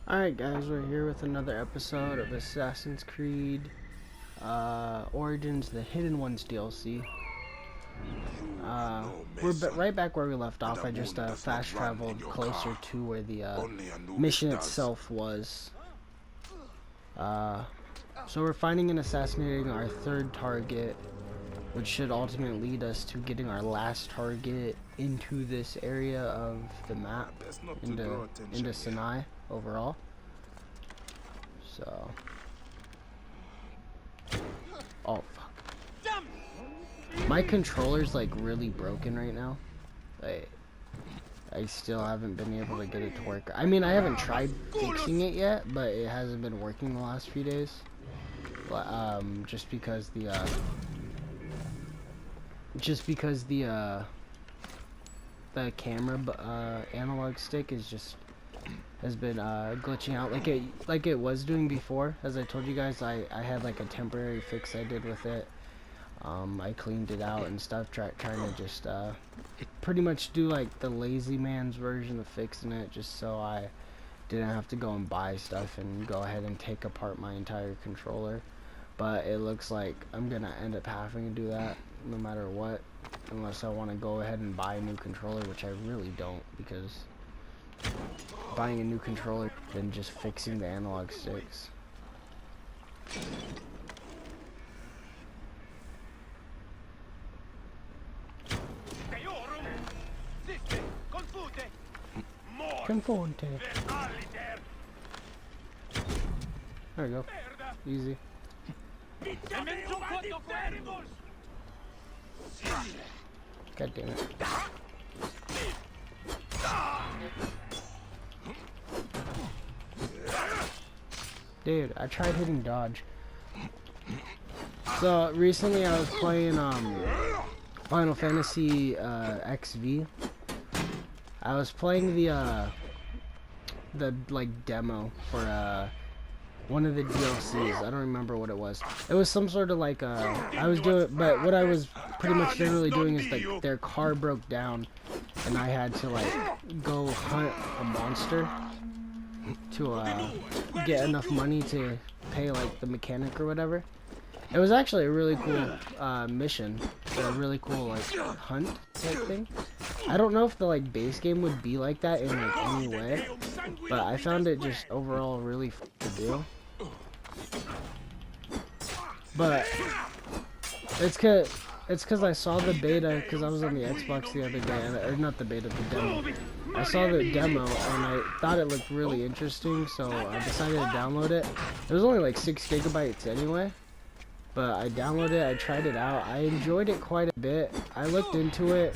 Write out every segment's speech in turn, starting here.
Alright guys, we're here with another episode of Assassin's Creed Origins, the Hidden Ones DLC. We're right back where we left off. I just fast traveled closer to where the mission itself was. So we're finding and assassinating our third target, which should ultimately lead us to getting our last target into this area of the map, into Sinai overall. So, oh fuck, my controller's like really broken right now. I still haven't been able to get it to work. I mean, I haven't tried fixing it yet, but it hasn't been working the last few days. Just because the camera analog stick has been glitching out like it was doing before. As I told you guys, I had like a temporary fix I did with it. I cleaned it out and stuff, trying to just pretty much do like the lazy man's version of fixing it, just so I didn't have to go and buy stuff and go ahead and take apart my entire controller. But it looks like I'm gonna end up having to do that no matter what, unless I want to go ahead and buy a new controller, which I really don't, because buying a new controller than just fixing the analog sticks. Confonte. There we go. Easy. God damn it. Dude, I tried hitting dodge. So recently I was playing Final Fantasy XV. I was playing the like demo for one of the DLCs. I don't remember what it was. It was some sort of like I was doing, but what I was pretty much generally doing is like their car broke down and I had to like go hunt a monster to get enough money to pay like the mechanic or whatever. It was actually a really cool mission, a really cool like hunt type thing. I don't know if the like base game would be like that in like any way, but I found it just overall really fun to do. But it's cause I saw the beta, cause I was on the Xbox the other day, or not the beta, the demo. I saw the demo and I thought it looked really interesting, so I decided to download it. It was only like 6 gigabytes anyway, but I downloaded it, I tried it out. I enjoyed it quite a bit. I looked into it.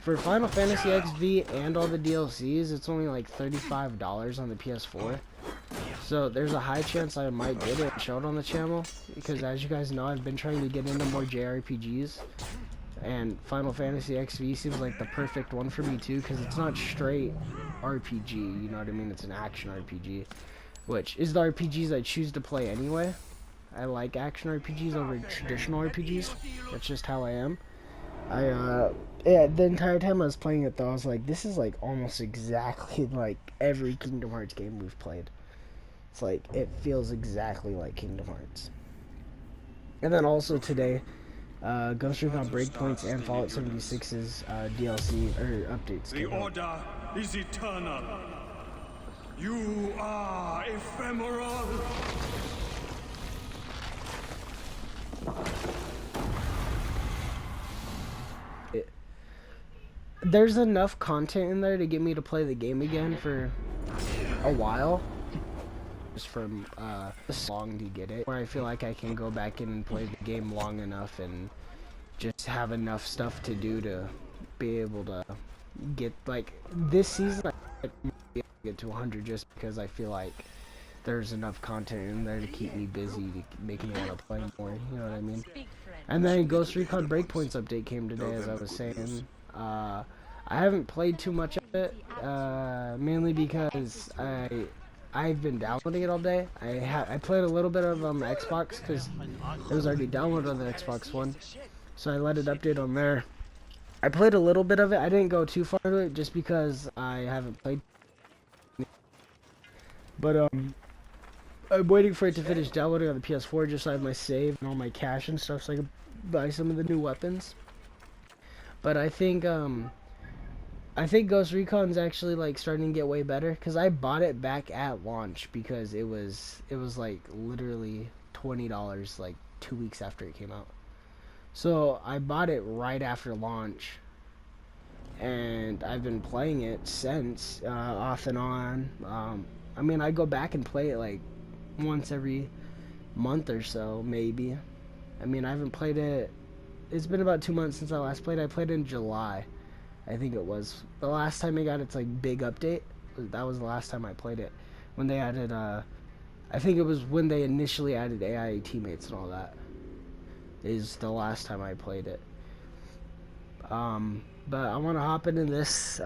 For Final Fantasy XV and all the DLCs, it's only like $35 on the PS4. So there's a high chance I might get it and show it on the channel, because as you guys know, I've been trying to get into more JRPGs, and Final Fantasy XV seems like the perfect one for me too, because it's not straight RPG, you know what I mean? It's an action RPG, which is the RPGs I choose to play anyway. I like action RPGs over traditional RPGs. That's just how I am. Yeah, the entire time I was playing it though, I was like, this is like almost exactly like every Kingdom Hearts game we've played. It's like, it feels exactly like Kingdom Hearts. And then also today, Ghost Recon Breakpoints and Fallout 76's DLC, or updates came out. The order is eternal. You are ephemeral. There's enough content in there to get me to play the game again for a while. Just from this long to get it, where I feel like I can go back in and play the game long enough and just have enough stuff to do to be able to get, like, this season I might get to 100 just because I feel like there's enough content in there to keep me busy, to make me want to play more, you know what I mean? And then Ghost Recon Breakpoints update came today, as I was saying. I haven't played too much of it, mainly because I've been downloading it all day. I played a little bit of on the Xbox because it was already downloaded on the Xbox One, so I let it update on there. I played a little bit of it. I didn't go too far into it just because I haven't played. But I'm waiting for it to finish downloading on the PS4 just so I have my save and all my cash and stuff so I can buy some of the new weapons. But I think Ghost Recon's actually like starting to get way better because I bought it back at launch because it was like literally $20 like 2 weeks after it came out. So I bought it right after launch, and I've been playing it since, off and on. I mean, I go back and play it like once every month or so, maybe. I mean, I haven't played it. It's been about 2 months since I last played. I played in July, I think it was. The last time it got its like big update, that was the last time I played it. When they added, I think it was when they initially added AI teammates and all that. Is the last time I played it. But I want to hop into this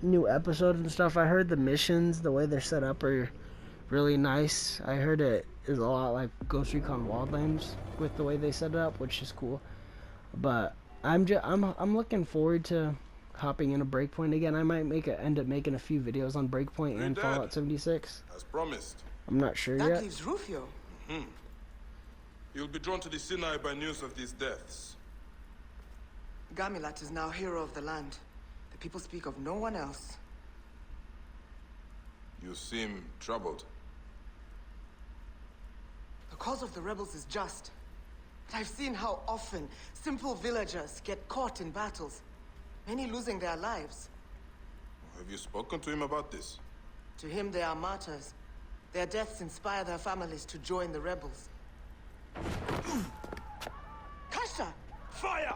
new episode and stuff. I heard the missions, the way they're set up, are really nice. I heard it is a lot like Ghost Recon Wildlands with the way they set it up, which is cool. But I'm looking forward to hopping into Breakpoint again. I might end up making a few videos on Breakpoint and Fallout 76. As promised. I'm not sure That yet. leaves Rufio. You'll be drawn to the Sinai by news of these deaths. Gamilat is now hero of the land. The people speak of no one else. You seem troubled. The cause of the rebels is just. But I've seen how often simple villagers get caught in battles, many losing their lives. Have you spoken to him about this? To him, they are martyrs. Their deaths inspire their families to join the rebels. Kasha! Fire!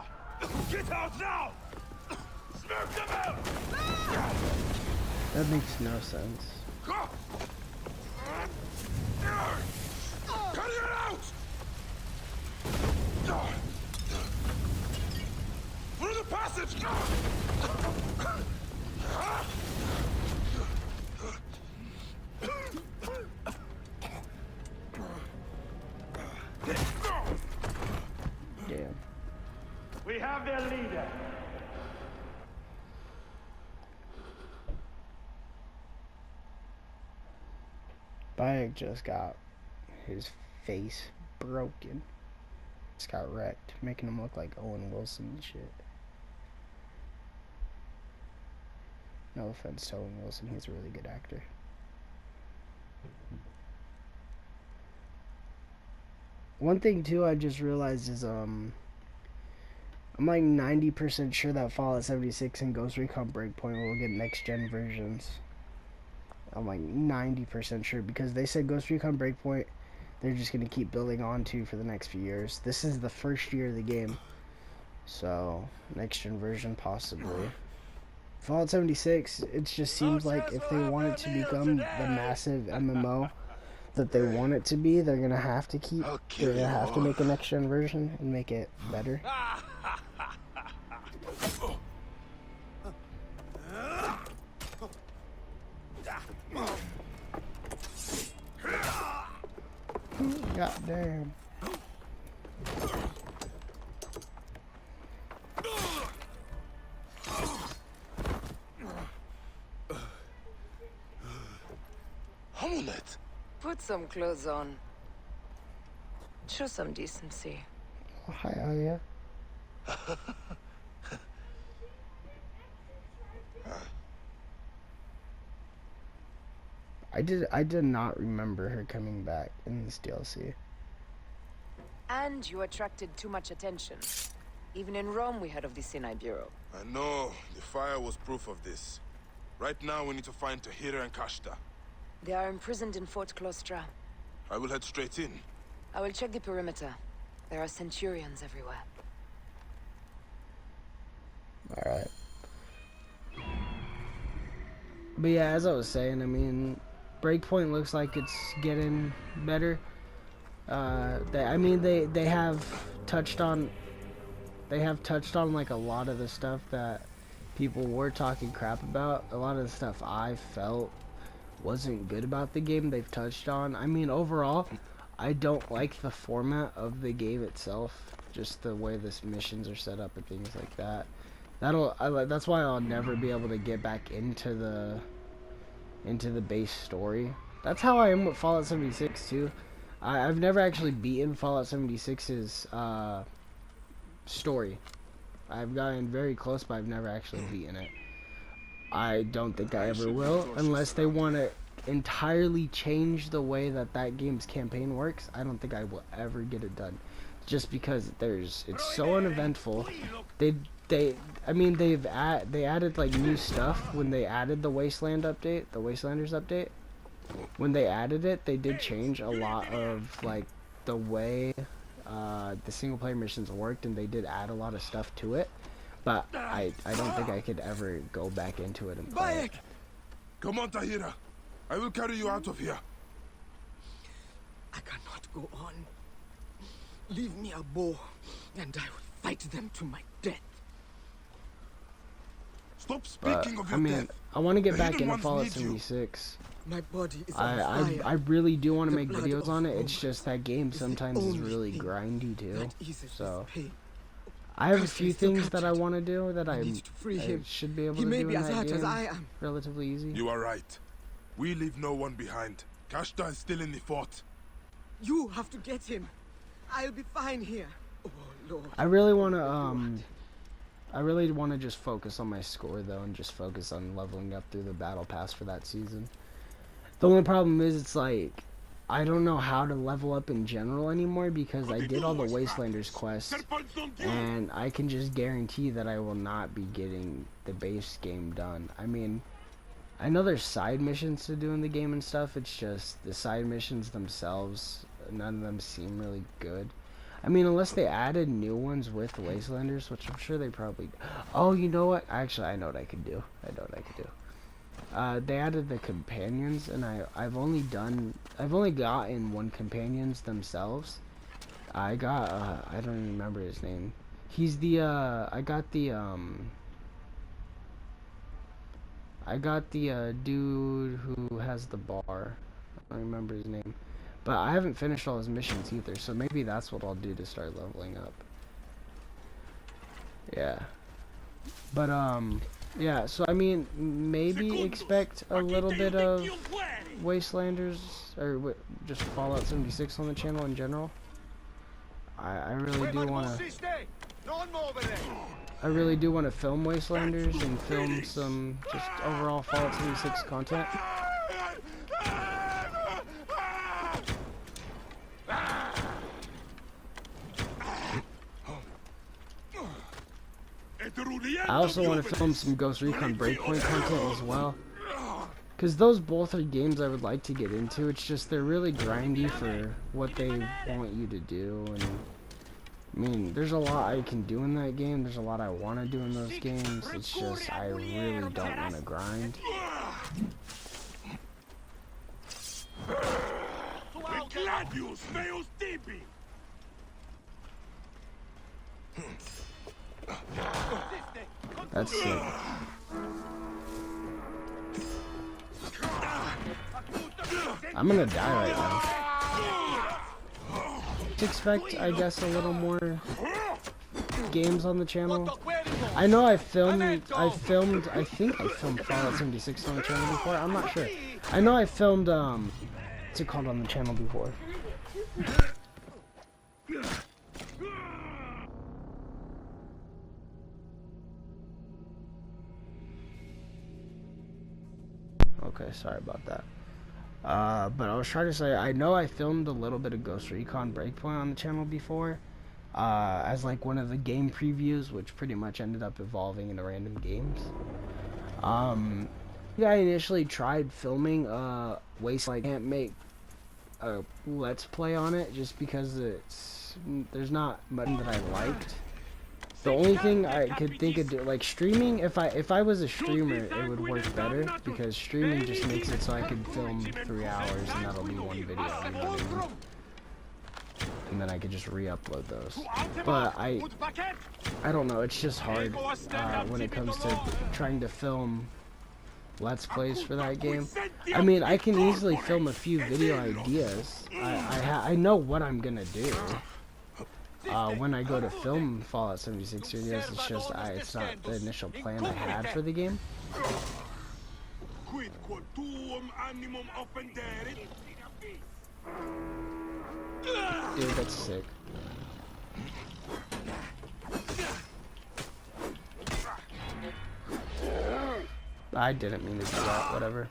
Get out now! Smoke them out! That makes no sense. Cut it out! Through the passage! Damn. We have their leader. Bayek just got his face broken. Just got wrecked, making him look like Owen Wilson and shit. No offense to Owen Wilson, he's a really good actor. One thing too I just realized is I'm like 90% sure that Fallout 76 and Ghost Recon Breakpoint will get next gen versions. I'm like 90% sure because they said Ghost Recon Breakpoint they're just going to keep building on to for the next few years. This is the first year of the game. So, next gen version possibly. Fallout 76, it just seems like if they want it to become the massive MMO that they want it to be, they're going to have to make a next gen version and make it better. God damn. Amulet! Put some clothes on. Show some decency. Oh, hi, Aya. I did not remember her coming back in this DLC. And you attracted too much attention. Even in Rome, we heard of the Sinai Bureau. I know. The fire was proof of this. Right now, we need to find Tahira and Kashta. They are imprisoned in Fort Claustra. I will head straight in. I will check the perimeter. There are centurions everywhere. Alright. But yeah, as I was saying, I mean, Breakpoint looks like it's getting better. They have touched on like a lot of the stuff that people were talking crap about. A lot of the stuff I felt wasn't good about the game they've touched on. I mean, overall, I don't like the format of the game itself, just the way the missions are set up and things like that. That's why I'll never be able to get back into the base story, That's how I am with Fallout 76 too. I've never actually beaten Fallout 76's story. I've gotten very close, but I've never actually beaten it. I don't think I ever will, unless they want to entirely change the way that that game's campaign works. I don't think I will ever get it done, just because it's so uneventful. They added like new stuff when they added the Wasteland update, the Wastelanders update. When they added it, they did change a lot of like the way the single player missions worked, and they did add a lot of stuff to it. But I don't think I could ever go back into it and play it. Come on, Tahira. I will carry you out of here. I cannot go on. Leave me a bow, and I will fight them to my death. Stop speaking of your I mean, death. I want to get The back hidden into ones Fallout need you. 76. My body is on fire. I really do want to The make blood videos of on it. Rome It's just that game is the sometimes is only really thing grindy too. that eases So his pain. I have a Because few he's still things that I captured. want to do that I need to free him. should be able He to may do be in as that hurt as game. I am. Relatively easy. You are right. We leave no one behind. Kashta is still in the fort. You have to get him. I'll be fine here. Oh, Lord. I really want to just focus on my score though, and just focus on leveling up through the battle pass for that season. The only problem is it's like I don't know how to level up in general anymore, because I did all the Wastelanders quests, and I can just guarantee that I will not be getting the base game done. I mean, I know there's side missions to do in the game and stuff, it's just the side missions themselves, none of them seem really good. I mean, unless they added new ones with the Wastelanders, which I'm sure they probably... Oh, you know what? Actually, I know what I could do. They added the companions, and I've only gotten one companions themselves. I got, I don't even remember his name. He's the, I got the dude who has the bar. I don't remember his name. But I haven't finished all his missions either, so maybe that's what I'll do to start leveling up. Yeah. But, yeah, so I mean, maybe expect a little bit of Wastelanders, or just Fallout 76 on the channel in general. I really do want to... I really do want to film Wastelanders and film some just overall Fallout 76 content. I also want to film some Ghost Recon Breakpoint content as well, because those both are games I would like to get into. It's just they're really grindy for what they want you to do, and I mean, there's a lot I can do in that game, there's a lot I want to do in those games. It's just I really don't want to grind. That's sick. I'm gonna die right now. Expect, I guess, a little more games on the channel. I know I think I filmed Fallout 76 on the channel before. I'm not sure. I know I filmed, what's it called on the channel before? Okay, sorry about that. But I was trying to say, I know I filmed a little bit of Ghost Recon Breakpoint on the channel before, as like one of the game previews, which pretty much ended up evolving into random games. Yeah, I initially tried filming Wasteland. I can't make a Let's Play on it just because there's not much that I liked. The only thing I could think of like streaming, if I was a streamer, it would work better, because streaming just makes it so I could film 3 hours and that'll be one video, you know what I mean? And then I could just re-upload those. But I don't know, it's just hard when it comes to trying to film Let's Plays for that game. I mean, I can easily film a few video ideas. I know what I'm gonna do. When I go to film Fallout 76 videos, it's just it's not the initial plan I had for the game. quid quod tuum animum offenderit. Dude, that's sick. I didn't mean to do that, whatever.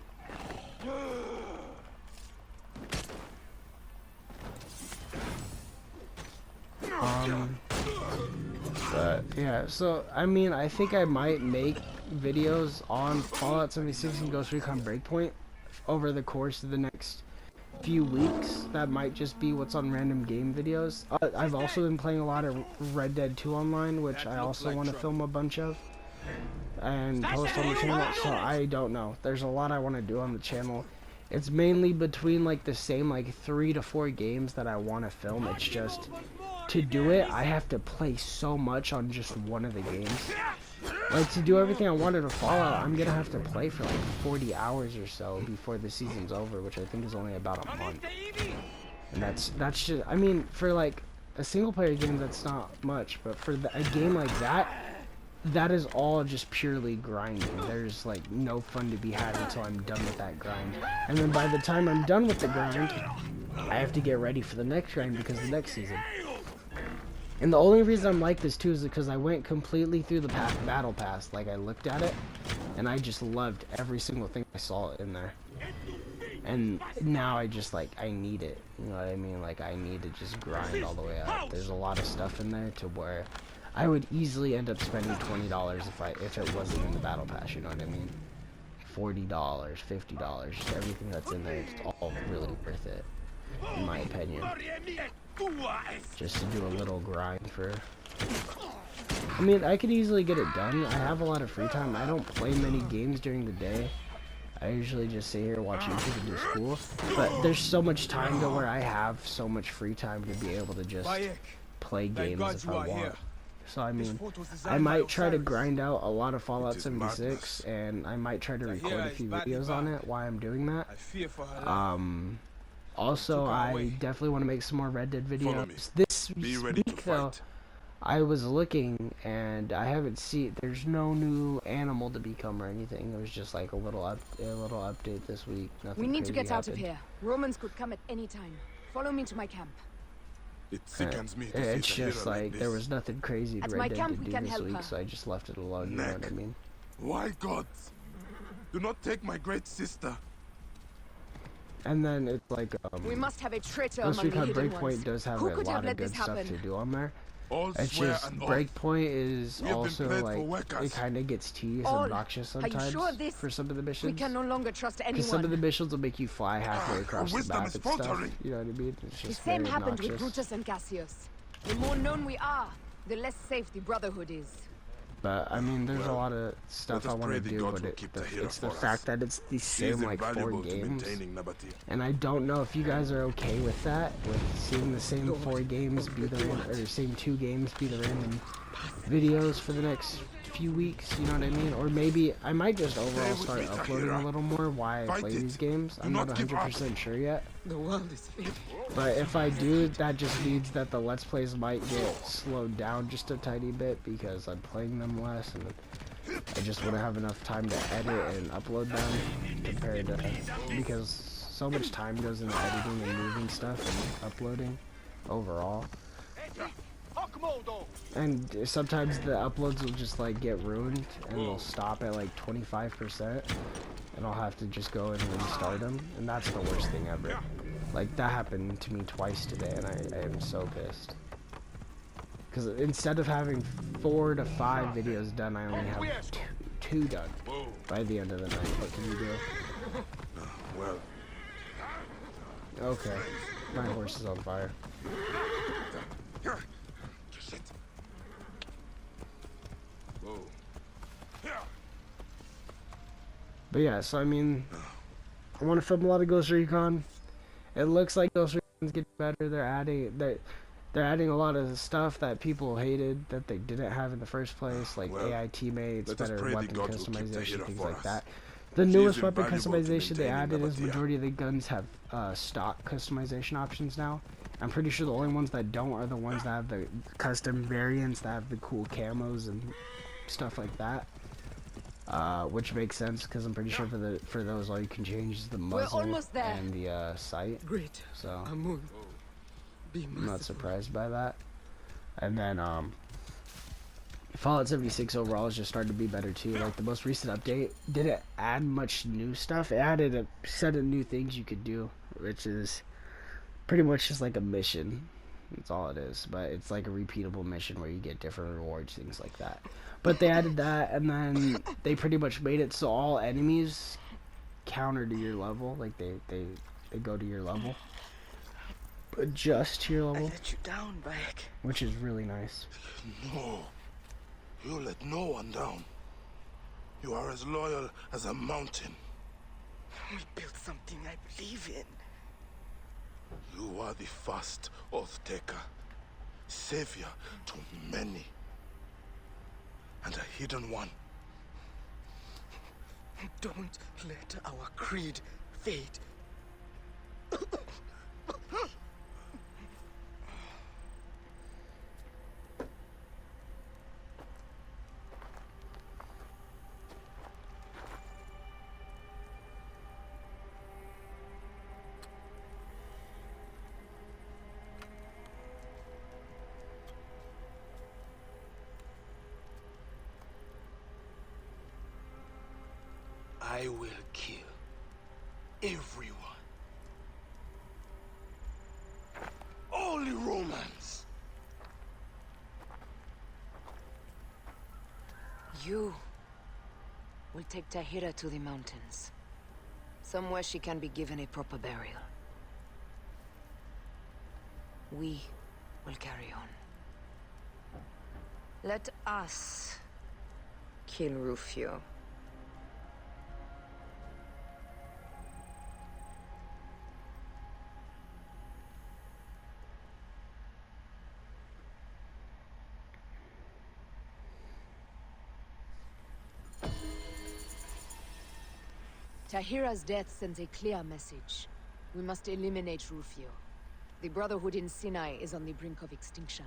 But yeah, so I mean, I think I might make videos on Fallout 76 and Ghost Recon Breakpoint over the course of the next few weeks. That might just be what's on random game videos. I've also been playing a lot of Red Dead 2 online, which I also want to film a bunch of and post on the channel. So I don't know. There's a lot I want to do on the channel. It's mainly between like the same like 3 to 4 games that I want to film. It's just to do it, I have to play so much on just one of the games. Like, to do everything I wanted to Fallout, I'm gonna have to play for like 40 hours or so before the season's over, which I think is only about a month. And that's just, I mean, for like a single player game, that's not much, but for a game like that, that is all just purely grinding. There's like no fun to be had until I'm done with that grind. And then by the time I'm done with the grind, I have to get ready for the next grind because the next season. And the only reason I'm like this too is because I went completely through the battle pass. Like, I looked at it and I just loved every single thing I saw in there. And now I just like, I need it. You know what I mean? Like, I need to just grind all the way up. There's a lot of stuff in there to where I would easily end up spending $20 if it wasn't in the battle pass. You know what I mean? $40, $50, just everything that's in there. It's all really worth it, in my opinion. Just to do a little grind for... I mean, I could easily get it done. I have a lot of free time. I don't play many games during the day. I usually just sit here, watch YouTube, and do school. But there's so much time to where I have so much free time to be able to just play games if I want. So, I mean, I might try to grind out a lot of Fallout 76, and I might try to record a few videos on it while I'm doing that. Also, I definitely want to make some more Red Dead videos. This week, though, I was looking, and I haven't seen... There's no new animal to become or anything. It was just like a little update this week. Nothing We need to get out happened. of here. Romans could come at any time. Follow me to my camp. It sickens me to It's see a just hero like, this. there was nothing crazy At to my Red Dead camp to we do can this help week, her. so I just left it alone, you know what I mean? Why, gods? Do not take my great sister. And then it's like, We must have a traitor Ghost among the Recon hidden Breakpoint ones. does have Who a could lot have of let good this stuff happen? to do on there. All It's swear just, and oath. Breakpoint is We have been also played for like, workers. it kind of gets tedious All. and obnoxious Are you sometimes sure of this? for some of the We missions. can no longer trust anyone. Because some of the missions will make you fly halfway across the wisdom map is and stuff. faltering. You know what I mean? It's The just same very happened with obnoxious. Brutus and Cassius. The more known we are, the less safe the Brotherhood is. But I mean, there's a Well, lot of stuff let I us want to pray the do, gods but will keep the hero it's the for fact us. that it's the She is same like 4 invaluable to games. maintaining Nabatea. And I don't know if you guys are okay with that, with seeing the same 4 games be the or same 2 games be the random videos for the next few weeks, you know what I mean? Or maybe I might just overall start uploading a little more while I play these games. I'm not 100% sure yet. The world is fading. But if I do, that just means that the Let's Plays might get slowed down just a tiny bit because I'm playing them less and I just wouldn't have enough time to edit and upload them compared to, because so much time goes into editing and moving stuff and uploading overall. And sometimes the uploads will just like get ruined and they'll stop at like 25% and I'll have to just go and restart them, and that's the worst thing ever. Like, that happened to me twice today and I am so pissed. Because instead of having 4 to 5 videos done, I only have two done by the end of the night. What can you do? Well, Okay, my horse is on fire. But yeah, so I mean, I want to film a lot of Ghost Recon. It looks like Ghost Recon's getting better. They're adding a lot of stuff that people hated that they didn't have in the first place, like Well, AI teammates, let us better pray the weapon gods will keep the customization, hero things for like us. that. The She newest is weapon invaluable to customization they maintaining added is Nabatea. majority of the guns have stock customization options now. I'm pretty sure the only ones that don't are the ones that have the custom variants that have the cool camos and stuff like that. which makes sense because I'm pretty sure for those all you can change is the muzzle almost there. and the sight. Great. So Amun. Be I'm not merciful. surprised by that. And then Fallout 76 overall has just started to be better too. Like the most recent update didn't add much new stuff. It added a set of new things you could do, which is pretty much just like a mission. That's all it is. But it's like a repeatable mission where you get different rewards, things like that. But they added that, and then they pretty much made it so all enemies counter to your level. Like they go to your level. Adjust to your I level, let you down, Bayek. which is really nice. No. You let no one down. You are as loyal as a mountain. We'll build something I believe in. You are the first Oath Taker, savior to many, and a hidden one. Don't let our creed fade. I will kill everyone. All the Romans. You will take Tahira to the mountains. Somewhere she can be given a proper burial. We will carry on. Let us kill Rufio. Tahira's death sends a clear message. We must eliminate Rufio. The Brotherhood in Sinai is on the brink of extinction.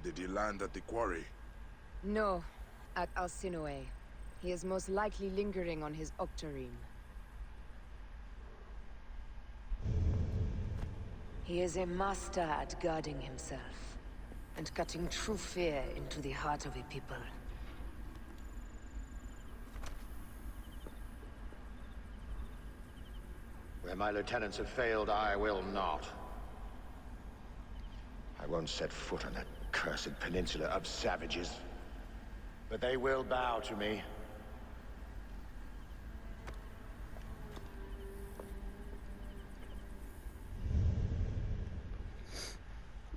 Did he land at the quarry? No, at Alcinoe. He is most likely lingering on his octarine. He is a master at guarding himself, and cutting true fear into the heart of a people. Where my lieutenants have failed, I will not. I won't set foot on that cursed peninsula of savages. But they will bow to me.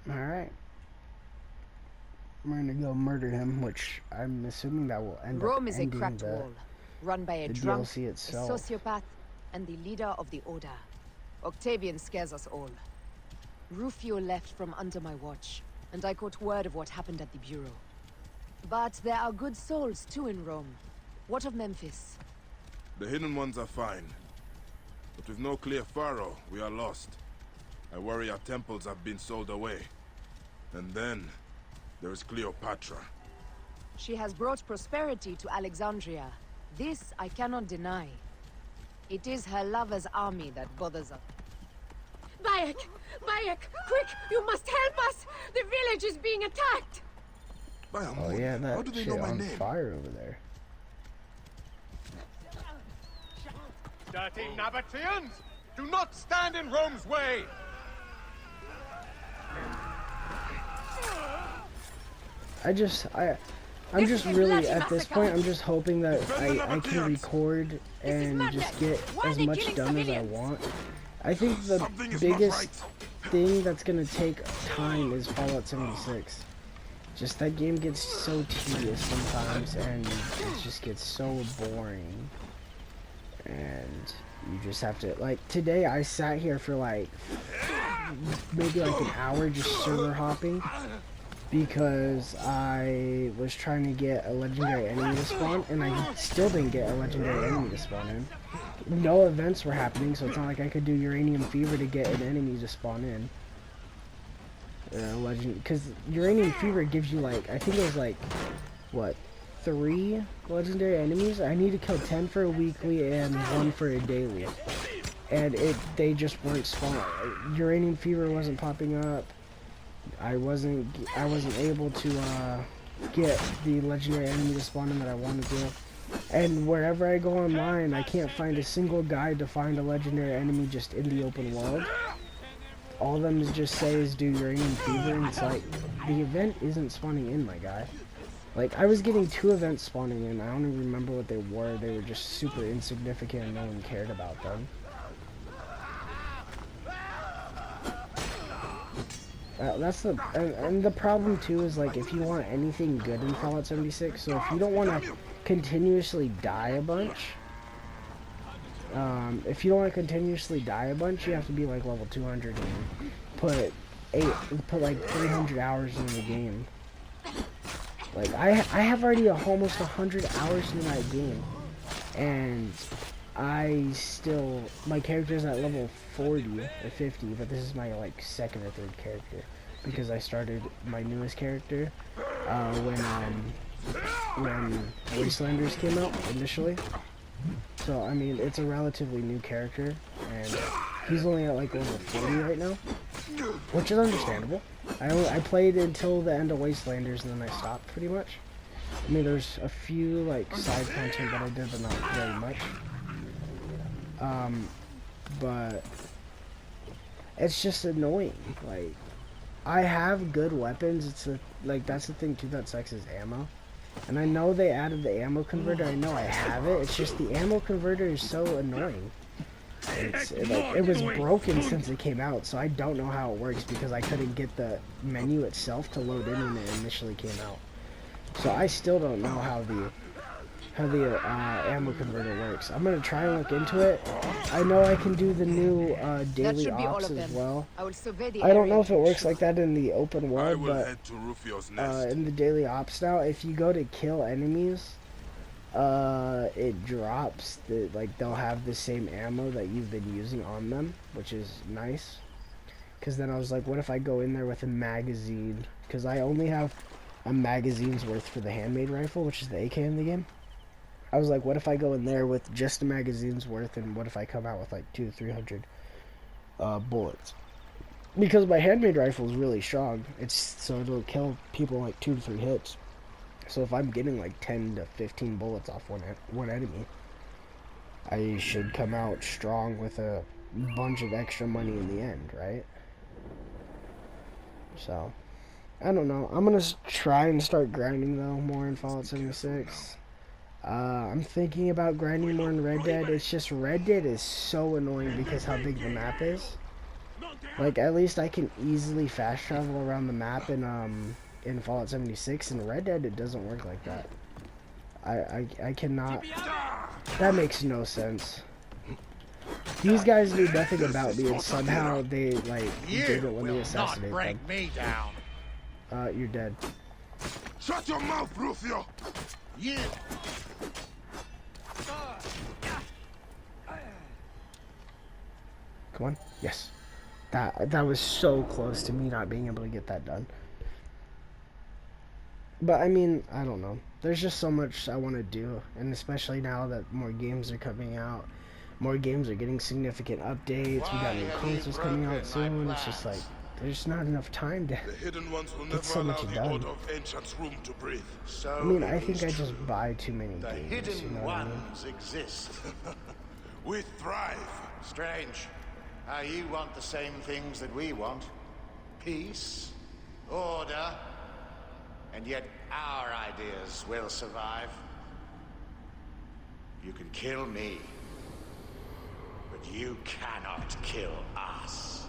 Alright. We're gonna go murder him, which I'm assuming that will end Rome up is a ending cracked the, wall, run by a the drunk, DLC a itself. sociopath, and the leader of the Order. Octavian scares us all. Rufio left from under my watch, and I caught word of what happened at the Bureau. But there are good souls too in Rome. What of Memphis? The hidden ones are fine. But with no clear pharaoh, we are lost. I worry our temples have been sold away. And then, there is Cleopatra. She has brought prosperity to Alexandria. This I cannot deny. It is her lover's army that bothers us. Bayek! Bayek! Quick! You must help us! The village is being attacked! By Oh Amun, yeah, how that do they shit know my on name? fire over there. Dirty Nabateans! Do not stand in Rome's way! I'm This just is a really, bloody at this massacre. point, I'm just hoping that I can record and madness. just get Why are as they much killing done as I civilians? want. I think the Something is not biggest right. thing that's gonna take time is Fallout 76. Just that game gets so tedious sometimes, and it just gets so boring. And you just have to, like, today I sat here for like maybe like an hour just server hopping because I was trying to get a legendary enemy to spawn, and I still didn't get a legendary enemy to spawn in. No events were happening, so it's not like I could do Uranium Fever to get an enemy to spawn in. Because Uranium Fever gives you like, I think it was like, what, 3 legendary enemies. I need to kill 10 for a weekly and 1 for a daily. And they just weren't spawning. Uranium fever wasn't popping up. I wasn't able to get the legendary enemy to spawn in that I wanted to. And wherever I go online, I can't find a single guide to find a legendary enemy just in the open world. All of them just say is do uranium fever, and it's like, the event isn't spawning in, my guy. Like, I was getting 2 events spawning in. I don't even remember what they were. They were just super insignificant and no one cared about them. That's the and the problem too is, like, if you want anything good in Fallout 76, so if you don't want to continuously die a bunch, you have to be like level 200 and put like 300 hours in the game. Like, I have already almost 100 hours in that game, and my character's at level 40 or 50, but this is my, like, 2nd or 3rd character, because I started my newest character, when Wastelanders came out, initially. So, I mean, it's a relatively new character, and he's only at, like, level 40 right now, which is understandable. I played until the end of Wastelanders, and then I stopped, pretty much. I mean, there's a few, like, side content that I did, but not very much. But it's just annoying. Like, I have good weapons. That's the thing too that sucks, is ammo. And I know they added the ammo converter. I know I have it. It's just the ammo converter is so annoying. It was broken since it came out, so I don't know how it works because I couldn't get the menu itself to load in when it initially came out. So I still don't know how the ammo converter works. I'm gonna try and look into it. I know I can do the new daily ops as well. I don't know if it works like that in the open world, but in the daily ops now, if you go to kill enemies, it drops they'll have the same ammo that you've been using on them, which is nice. Because then I was like, what if I go in there with a magazine? Because I only have a magazine's worth for the handmade rifle, which is the AK in the game. I was like, what if I go in there with just a magazine's worth, and what if I come out with like 200-300 bullets? Because my handmade rifle is really strong. So it'll kill people like 2 to 3 hits. So if I'm getting like 10 to 15 bullets off one enemy, I should come out strong with a bunch of extra money in the end, right? So, I don't know. I'm gonna try and start grinding though more in Fallout 76. I'm thinking about grinding more in Red Dead. It's just Red Dead is so annoying because how big the map is. Like, at least I can easily fast travel around the map in Fallout 76. In Red Dead, it doesn't work like that. I cannot. That makes no sense. These guys knew nothing about me, and somehow they did it when they assassinated them. Me down. You're dead. Shut your mouth, Rufio! You. Come on. Yes. That was so close to me not being able to get that done. But I mean, I don't know. There's just so much I want to do, and especially now that more games are coming out, more games are getting significant updates. We got new consoles coming out soon. It's just like there's not enough time to The hidden ones will get never so allow much the done. Order of Ancients room to breathe. So I mean, I it think is I just true. buy too many The games. hidden You know what I mean? ones exist. We thrive. Strange. How you want the same things that we want. Peace, order, and yet our ideas will survive. You can kill me, but you cannot kill us.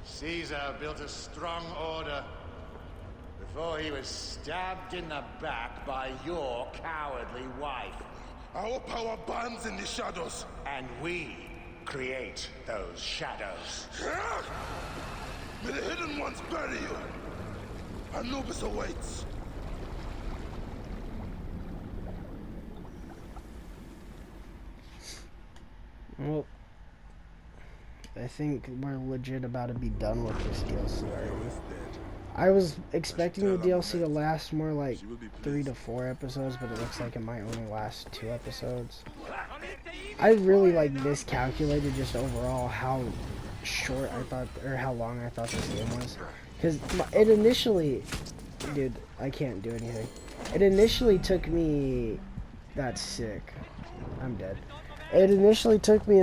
Caesar built a strong order before he was stabbed in the back by your cowardly wife. Our power burns in the shadows. And we create those shadows. May the hidden ones bury you. Anubis awaits. Well, I think we're legit about to be done with this DLC already. Pharaoh is dead. I was expecting the tell DLC to Amulet. last more like She will be 3 to pleased. 4 episodes, but it looks like it might only last 2 episodes. I really like miscalculated just overall how short I thought, or how long I thought this game was. Because it initially, dude, I can't do anything. It initially took me, that's sick. I'm dead. It initially took me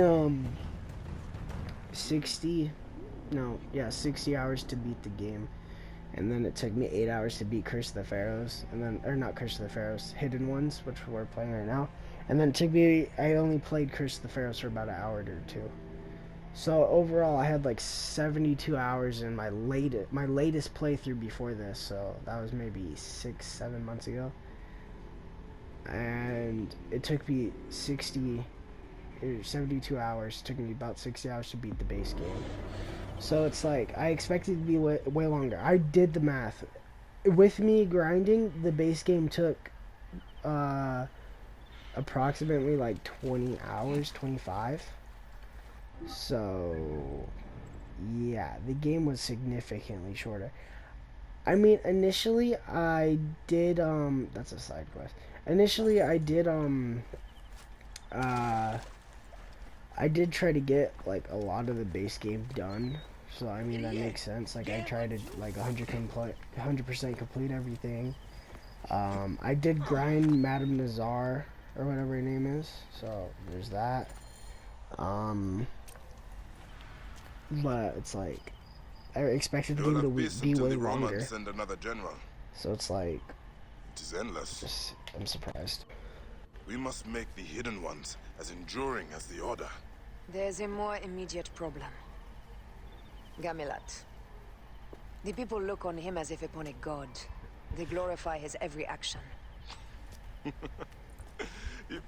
60 hours to beat the game. And then it took me 8 hours to beat Curse of the Pharaohs, and then, or not Curse of the Pharaohs, Hidden Ones, which we're playing right now. And then it took me, I only played Curse of the Pharaohs for about an hour or two. So overall, I had like 72 hours in my latest playthrough before this. So that was maybe 6-7 months ago. And it took me 72 hours. It took me about 60 hours to beat the base game. So it's like, I expected it to be way longer. I did the math. With me grinding, the base game took approximately like 20 hours, 25. So, yeah, the game was significantly shorter. I mean, initially I did, that's a side quest. Initially I did, I did try to get like a lot of the base game done. So I mean that makes sense. Like I tried to like 100% complete everything. I did grind Madame Nazar or whatever her name is. So there's that. But it's like I expected the game to be way the longer. Romans send another general. So it's like It is endless. I'm surprised. We must make the hidden ones as enduring as the Order. There's a more immediate problem. Gamilat. The people look on him as if upon a god. They glorify his every action. He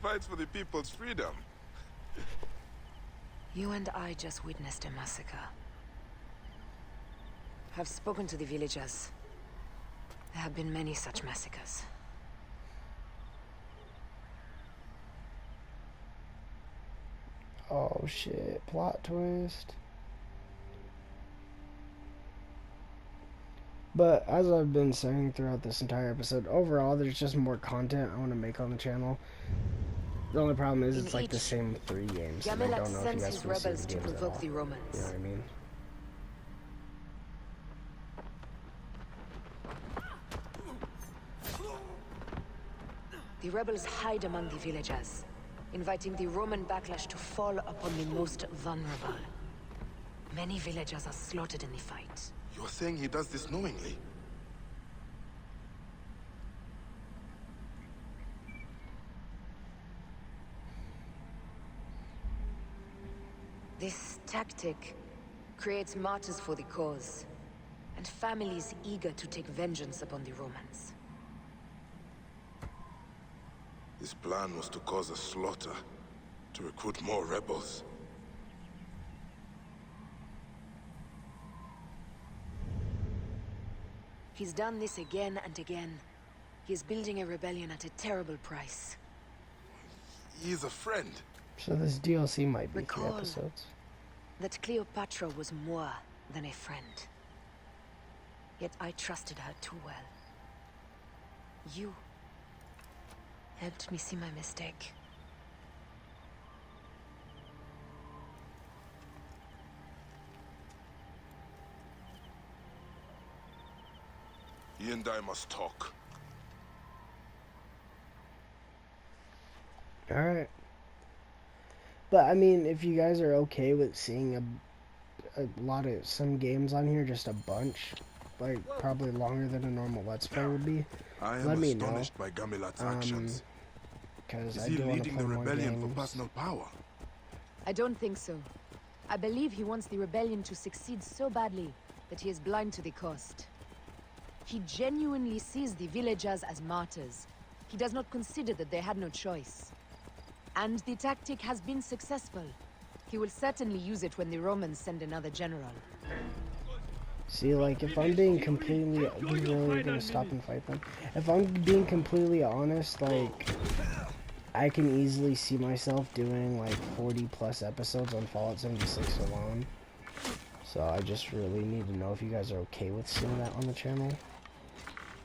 fights for the people's freedom. You and I just witnessed a massacre. I've spoken to the villagers. There have been many such massacres. Oh shit, plot twist. But as I've been saying throughout this entire episode, overall there's just more content I want to make on the channel. The only problem is it's like the same 3 games. And I Gamilat don't know if you sends guys his will see rebels the to games at provoke all. the Romans. You know what I mean? The rebels hide among the villagers, inviting the Roman backlash to fall upon the most vulnerable. Many villagers are slaughtered in the fight. You're saying he does this knowingly? This tactic creates martyrs for the cause, and families eager to take vengeance upon the Romans. His plan was to cause a slaughter, to recruit more rebels. He's done this again and again. He is building a rebellion at a terrible price. He is a friend. So this DLC might be 3 Recall episodes. that Cleopatra was more than a friend. Yet I trusted her too well. You helped me see my mistake. He and I must talk. Alright. But I mean, if you guys are okay with seeing a lot of some games on here, just a bunch, like probably longer than a normal Let's Play would be, I am let me know. astonished by Gamilat's actions. Because Is I he do want to leading play the more rebellion for games. personal power? I don't think so. I believe he wants the rebellion to succeed so badly that he is blind to the cost. He genuinely sees the villagers as martyrs. He does not consider that they had no choice. And the tactic has been successful. He will certainly use it when the Romans send another general. See, like, if I'm being completely... We really gonna stop and fight them? If I'm being completely honest, like... I can easily see myself doing, like, 40 plus episodes on Fallout 76 alone. So I just really need to know if you guys are okay with seeing that on the channel.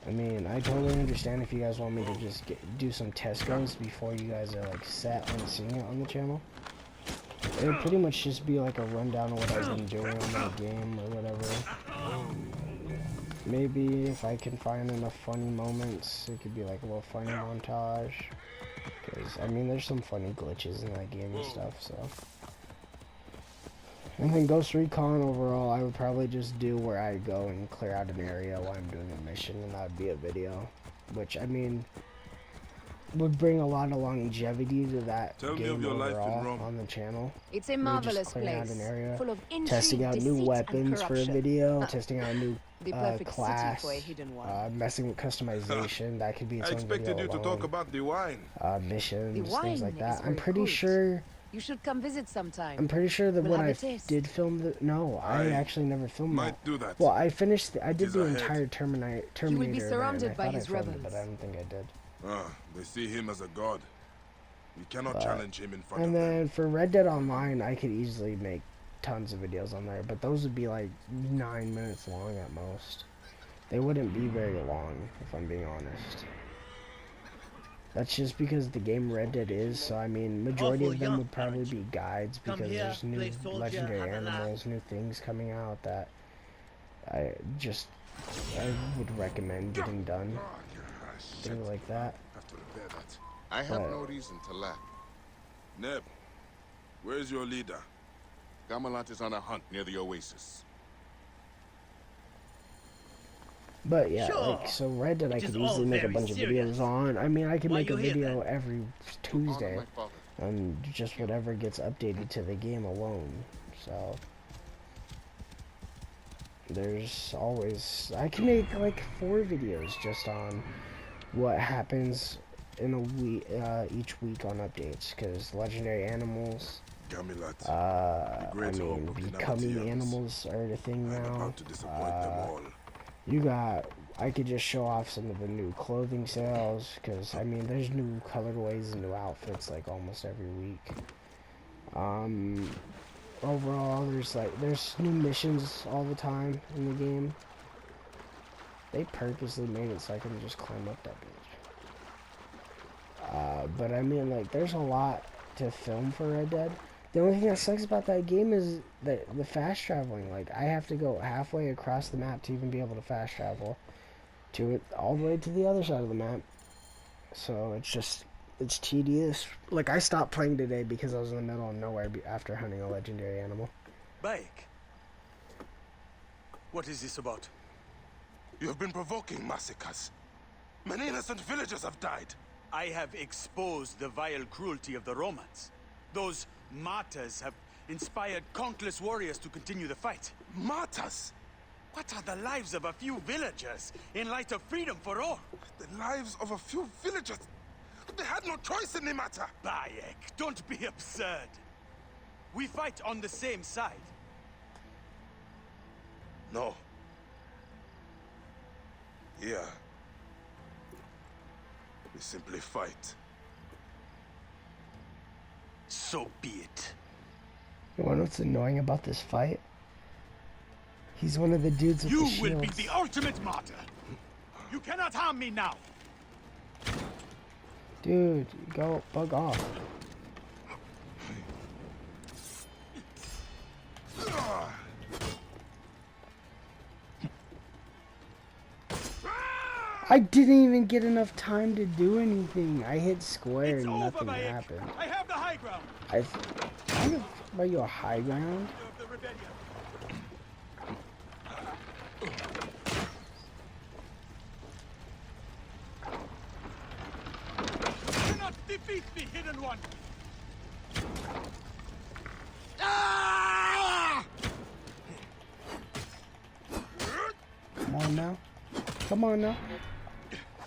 I mean, I totally understand if you guys want me to just do some test goes before you guys are like set on seeing it on the channel. It would pretty much just be like a rundown of what I've been doing on my game or whatever. Maybe if I can find enough funny moments, it could be like a little funny montage. Because, I mean, there's some funny glitches in that game and stuff, so. And then Ghost Recon overall, I would probably just do where I go and clear out an area while I'm doing a mission, and that would be a video. Which, I mean, would bring a lot of longevity to that game overall on the channel. It's a marvelous place, an area, full of intrigue, testing out new weapons for a video, testing out a new the perfect class, city for a hidden one. messing with customization. That could be its I own video expected you to alone. talk about the wine. Missions, wine things like that. is I'm very pretty good. sure. You should come visit sometime. I'm pretty sure that We'll when have I a taste. did film the I actually never filmed Might that. do that. Well, I finished. I did He's the ahead. entire Terminator. He will be event, surrounded and I by thought I his filmed it, rebels. but I don't think I did. They see him as a god. We cannot challenge him in front And of them. then for Red Dead Online, I could easily make tons of videos on there, but those would be like 9 minutes long at most. They wouldn't be very long, if I'm being honest. That's just because the game Red Dead is, so I mean, majority of them would probably be guides because there's new legendary animals, new things coming out that I would recommend getting done. Things like that. Have to repair that. I have no reason to laugh. Neb, where's your leader? Gamelant is on a hunt near the oasis. But yeah, like, so Red Dead I could easily make a bunch of videos on. I mean, I could make a video every Tuesday on just whatever gets updated to the game alone. So there's always, I can make like 4 videos just on what happens in a week, each week on updates, because legendary animals, I mean, becoming animals are a thing now. You got, I could just show off some of the new clothing sales, because, I mean, there's new colorways and new outfits, like, almost every week. Overall, there's new missions all the time in the game. They purposely made it so I can just climb up that bitch. But, I mean, like, there's a lot to film for Red Dead. The only thing that sucks about that game is the fast traveling. Like, I have to go halfway across the map to even be able to fast travel to it, all the way to the other side of the map. So it's just, it's tedious. Like, I stopped playing today because I was in the middle of nowhere after hunting a legendary animal. Bayek, what is this about? You have been provoking massacres. Many innocent villagers have died. I have exposed the vile cruelty of the Romans. Those martyrs have inspired countless warriors to continue the fight. Martyrs? What are the lives of a few villagers in light of freedom for all? The lives of a few villagers? They had no choice in the matter. Bayek, don't be absurd. We fight on the same side. No. Here, we simply fight. So be it. You wanna know what's annoying about this fight? He's one of the dudes with the shields. You will be the ultimate martyr. You cannot harm me now. Dude, go bug off. I didn't even get enough time to do anything. I hit square and nothing happened. I have the high ground. Are you a high ground? You cannot defeat me, hidden one. Come on now. Come on now.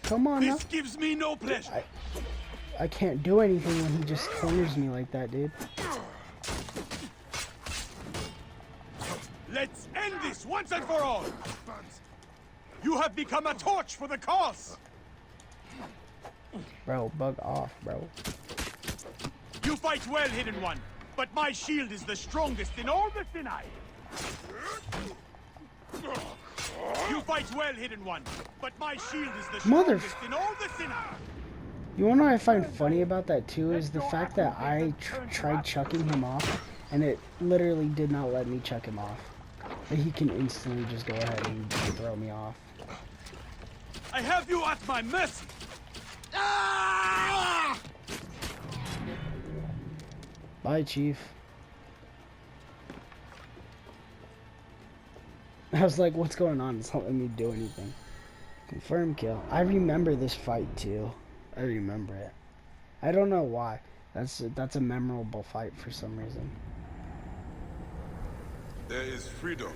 Come on now. This gives me no pleasure. I can't do anything when he just corners me like that, dude. Let's end this once and for all. You have become a torch for the cause. Bro, bug off, bro. You fight well, hidden one, but my shield is the strongest in all the Sinai. You fight well, Hidden One, but my shield is the Mother- strongest in all the Sinai. You wanna know what I find funny about that too is the fact that I tried chucking him off, and it literally did not let me chuck him off. But he can instantly just go ahead and throw me off. I have you at my mercy. Ah! Bye, Chief. I was like, what's going on? It's not letting me do anything. Confirm kill. I remember this fight too. I remember it. I don't know why. That's a memorable fight for some reason. There is freedom.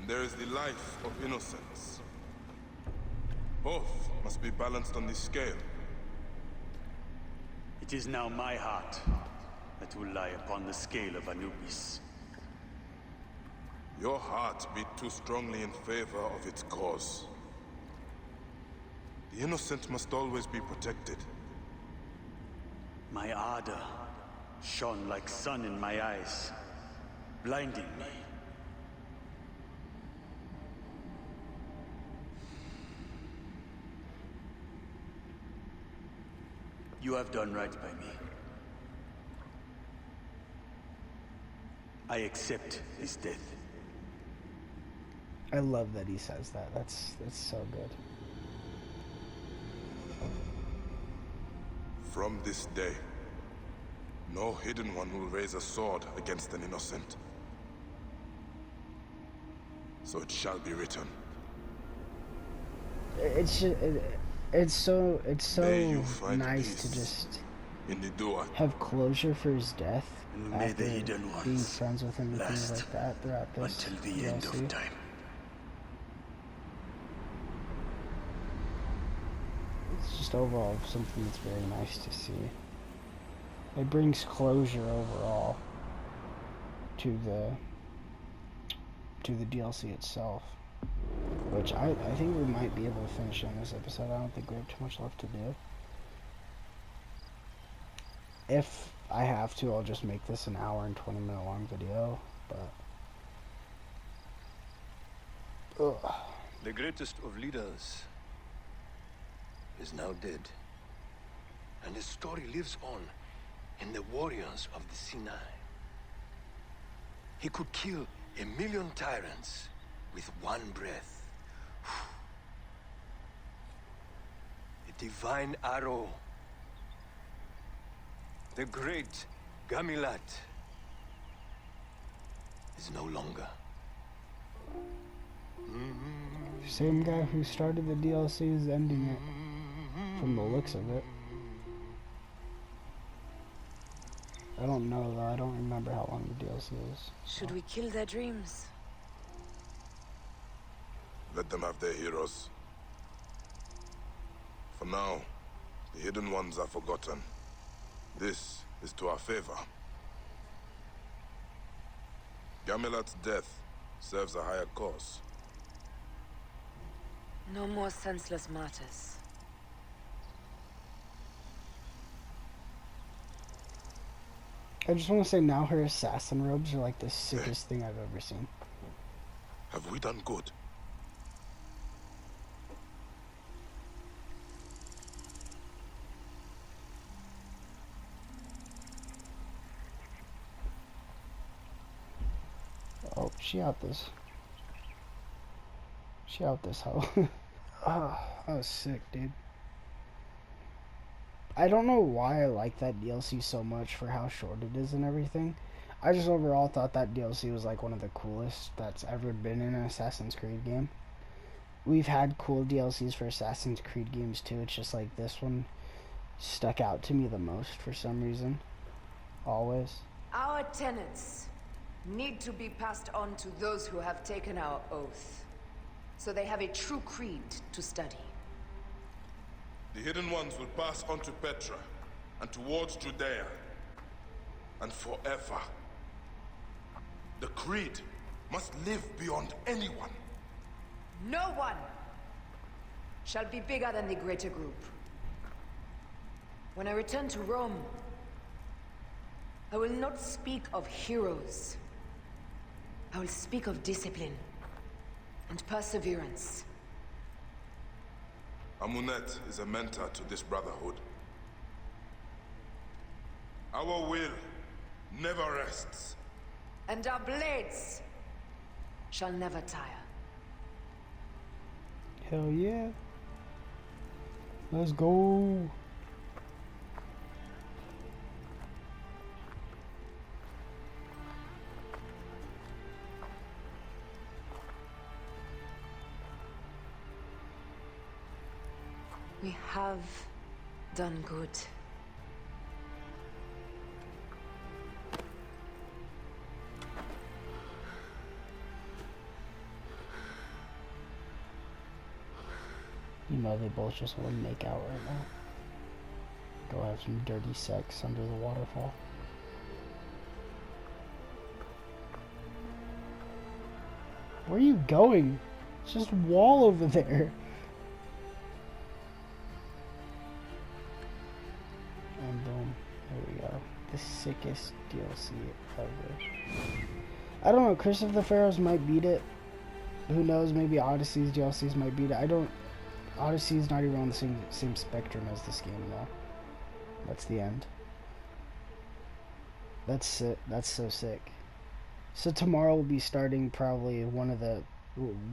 And there is the life of innocence. Both must be balanced on the scale. It is now my heart that will lie upon the scale of Anubis. Your heart beat too strongly in favor of its cause. The innocent must always be protected. My ardor shone like sun in my eyes, blinding me. You have done right by me. I accept his death. I love that he says that. That's so good. From this day, no Hidden One will raise a sword against an innocent. So it shall be written. It's just, it's so May you find nice to peace just in the Dua. have closure for his death And may after the Hidden being Ones friends with him and things last like that throughout this until the end DLC. of time. It's just overall something that's very nice to see. It brings closure overall to the DLC itself, which I think we might be able to finish in this episode. I don't think we have too much left to do. If I have to, I'll just make this an hour and 20-minute long video, but ugh. The greatest of leaders is now dead, and his story lives on in the warriors of the Sinai. He could kill 1,000,000 tyrants with one breath. The divine arrow, the great Gamilat, is no longer. Same guy who started the DLC is ending it, from the looks of it. I don't know though, I don't remember how long the DLC is. Should we kill their dreams? Let them have their heroes. For now, the Hidden Ones are forgotten. This is to our favor. Gamilat's death serves a higher cause. No more senseless martyrs. I just want to say now her assassin robes are like the sickest thing I've ever seen. Have we done good? Oh, she out this hoe. Ah, that was sick, dude. I don't know why I like that DLC so much for how short it is and everything. I just overall thought that DLC was like one of the coolest that's ever been in an Assassin's Creed game. We've had cool DLCs for Assassin's Creed games too, it's just like this one stuck out to me the most for some reason. Always. Our tenets need to be passed on to those who have taken our oath, so they have a true creed to study. The Hidden Ones will pass on to Petra, and towards Judea, and forever. The Creed must live beyond anyone. No one shall be bigger than the greater group. When I return to Rome, I will not speak of heroes, I will speak of discipline and perseverance. Amunet is a mentor to this brotherhood. Our will never rests. And our blades shall never tire. Hell yeah. Let's go. We have done good. You know they both just want to make out right now. Go have some dirty sex under the waterfall. Where are you going? It's just a wall over there. And boom, there we go. The sickest DLC ever. I don't know, Curse of the Pharaohs might beat it. Who knows, maybe Odyssey's DLCs might beat it. Odyssey's not even on the same spectrum as this game though. That's the end. That's it. That's so sick. So tomorrow we'll be starting probably one of the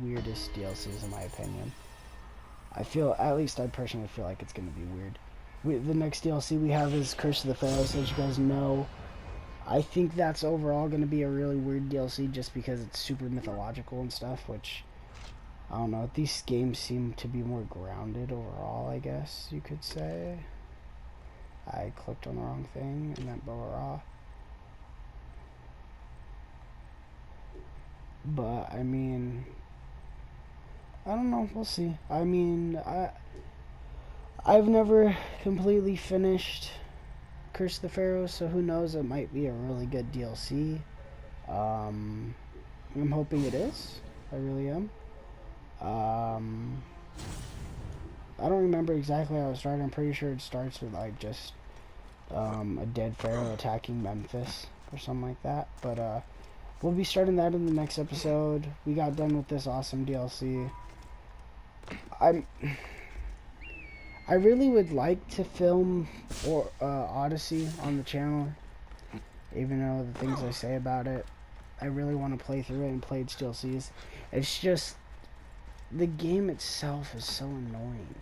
weirdest DLCs in my opinion. At least I personally feel like it's going to be weird. The next DLC we have is Curse of the Pharaohs, as you guys know. I think that's overall going to be a really weird DLC just because it's super mythological and stuff, which, I don't know, these games seem to be more grounded overall, I guess you could say. I clicked on the wrong thing, and meant Boa. But, I mean, I don't know, we'll see. I mean, I've never completely finished Curse of the Pharaohs, so who knows, it might be a really good DLC. I'm hoping it is. I really am. I don't remember exactly how it started. I'm pretty sure it starts with like just a dead pharaoh attacking Memphis or something like that. But we'll be starting that in the next episode. We got done with this awesome DLC. I really would like to film Odyssey on the channel, even though the things I say about it, I really want to play through it and play its DLCs. It's just, the game itself is so annoying.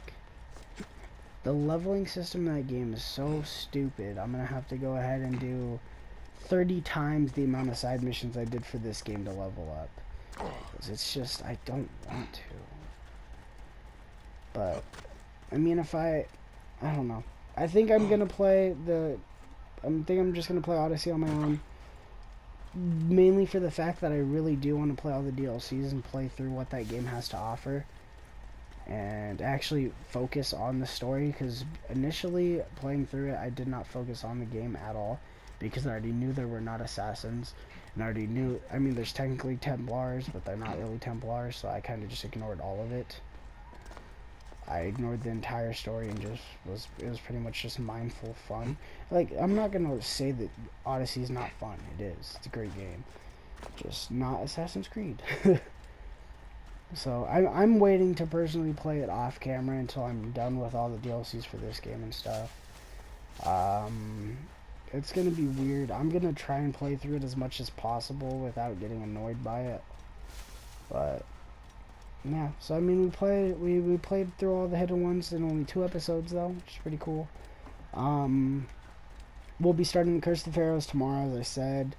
The leveling system in that game is so stupid. I'm going to have to go ahead and do 30 times the amount of side missions I did for this game to level up. It's just, I don't want to. But, I mean, I don't know. I think I'm going to play I'm just going to play Odyssey on my own. Mainly for the fact that I really do want to play all the DLCs and play through what that game has to offer. And actually focus on the story, because initially playing through it, I did not focus on the game at all, because I already knew there were not assassins, and I already knew, I mean, there's technically Templars, but they're not really Templars, so I kind of just ignored all of it. I ignored the entire story and just it was pretty much just mindful fun. Like, I'm not gonna say that Odyssey is not fun. It is. It's a great game. Just not Assassin's Creed. So I'm waiting to personally play it off camera until I'm done with all the DLCs for this game and stuff. It's gonna be weird. I'm gonna try and play through it as much as possible without getting annoyed by it. But yeah, so I mean, we played through all the hidden ones in only 2 episodes though, which is pretty cool. We'll be starting the Curse of the Pharaohs tomorrow, as I said.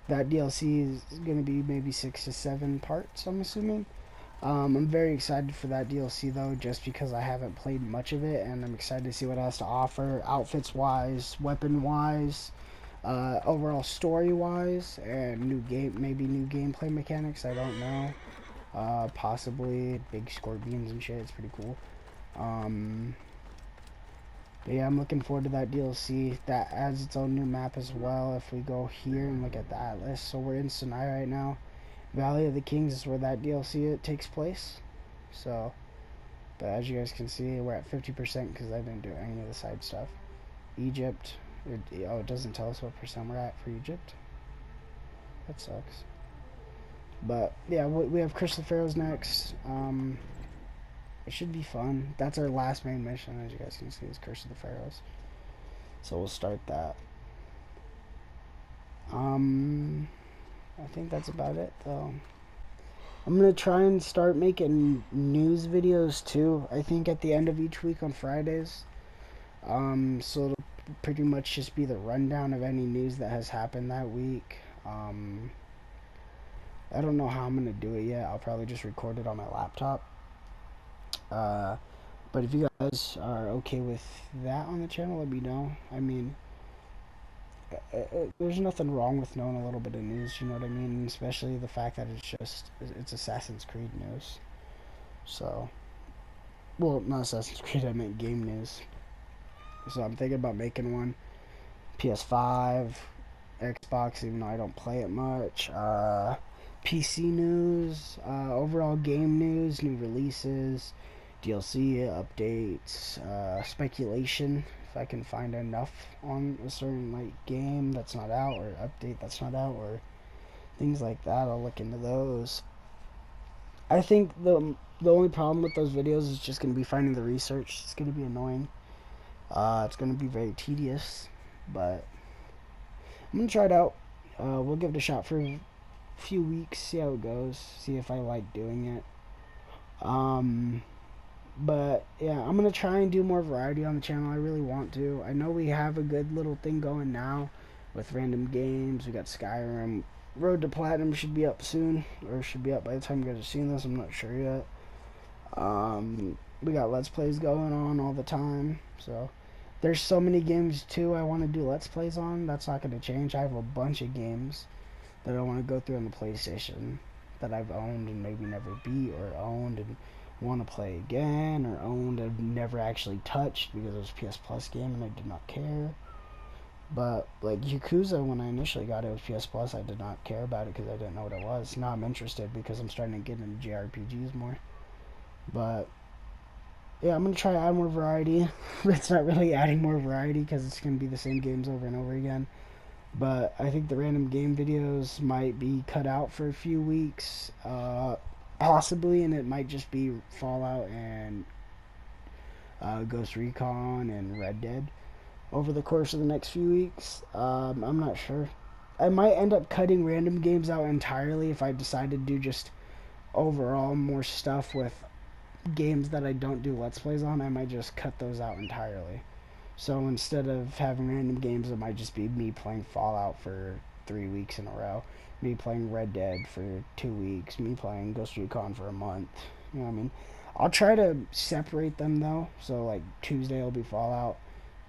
That DLC is gonna be maybe 6 to 7 parts, I'm assuming. I'm very excited for that DLC though, just because I haven't played much of it, and I'm excited to see what it has to offer, outfits wise, weapon wise, overall story wise, and maybe new gameplay mechanics. I don't know. Possibly big scorpions and shit. It's pretty cool. But yeah, I'm looking forward to that DLC. That adds its own new map as well. If we go here and look at the atlas, so we're in Sinai right now. Valley of the Kings is where that DLC takes place. So, but as you guys can see, we're at 50% because I didn't do any of the side stuff. Egypt. It doesn't tell us what percent we're at for Egypt. That sucks. But yeah, we have Curse of the Pharaohs next. It should be fun. That's our last main mission, as you guys can see, is Curse of the Pharaohs. So we'll start that. I think that's about it, though. I'm gonna try and start making news videos too. I think at the end of each week on Fridays. So it'll pretty much just be the rundown of any news that has happened that week. I don't know how I'm gonna do it yet. I'll probably just record it on my laptop. But if you guys are okay with that on the channel, let me know. I mean, there's nothing wrong with knowing a little bit of news, you know what I mean? Especially the fact that it's Assassin's Creed news. So, well, not Assassin's Creed, I meant game news. So I'm thinking about making one. PS5, Xbox, even though I don't play it much. PC news, overall game news, new releases, DLC updates, speculation, if I can find enough on a certain like game that's not out, or update that's not out, or things like that. I'll look into those. I think the only problem with those videos is just going to be finding the research. It's going to be annoying. It's going to be very tedious, but I'm going to try it out. We'll give it a shot for a few weeks, see how it goes, see if I like doing it. But yeah, I'm gonna try and do more variety on the channel. I really want to. I know we have a good little thing going now with random games. We got Skyrim. Road to Platinum should be up soon, or should be up by the time you guys are seeing this. I'm not sure yet. We got Let's Plays going on all the time. So there's so many games too I want to do Let's Plays on. That's not gonna change. I have a bunch of games that I want to go through on the PlayStation that I've owned and maybe never beat, or owned and want to play again, or owned and never actually touched because it was a PS Plus game and I did not care. But like Yakuza, when I initially got it, was PS Plus. I did not care about it because I didn't know what it was. Now I'm interested because I'm starting to get into JRPGs more. But yeah, I'm gonna try to add more variety. It's not really adding more variety because it's gonna be the same games over and over again. But I think the random game videos might be cut out for a few weeks, possibly, and it might just be Fallout and Ghost Recon and Red Dead over the course of the next few weeks. I'm not sure. I might end up cutting random games out entirely if I decide to do just overall more stuff with games that I don't do Let's Plays on. I might just cut those out entirely. So instead of having random games, it might just be me playing Fallout for 3 weeks in a row, me playing Red Dead for 2 weeks, me playing Ghost Recon for a month. You know what I mean? I'll try to separate them though. So like Tuesday will be Fallout,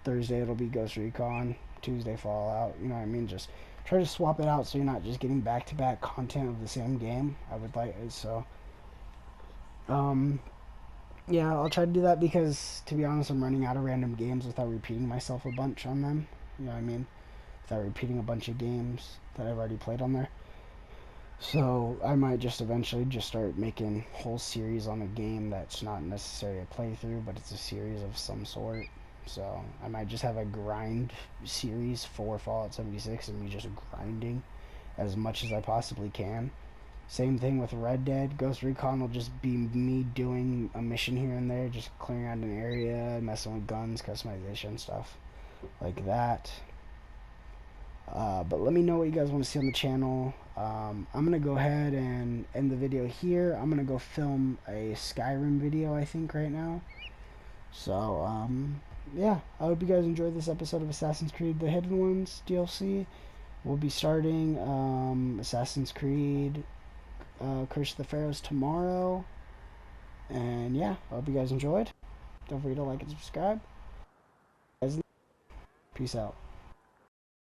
Thursday it'll be Ghost Recon, Tuesday Fallout. You know what I mean? Just try to swap it out so you're not just getting back-to-back content of the same game. I would like so. Yeah, I'll try to do that because, to be honest, I'm running out of random games without repeating myself a bunch on them. You know what I mean? Without repeating a bunch of games that I've already played on there. So I might just eventually just start making whole series on a game that's not necessarily a playthrough, but it's a series of some sort. So I might just have a grind series for Fallout 76 and me just grinding as much as I possibly can. Same thing with Red Dead. Ghost Recon will just be me doing a mission here and there, just clearing out an area, messing with guns, customization, stuff like that. But let me know what you guys want to see on the channel. I'm going to go ahead and end the video here. I'm going to go film a Skyrim video, I think, right now. So, yeah, I hope you guys enjoyed this episode of Assassin's Creed The Hidden Ones DLC. We'll be starting Assassin's Creed Curse of the Pharaohs tomorrow. And yeah, I hope you guys enjoyed. Don't forget to like and subscribe. Peace out.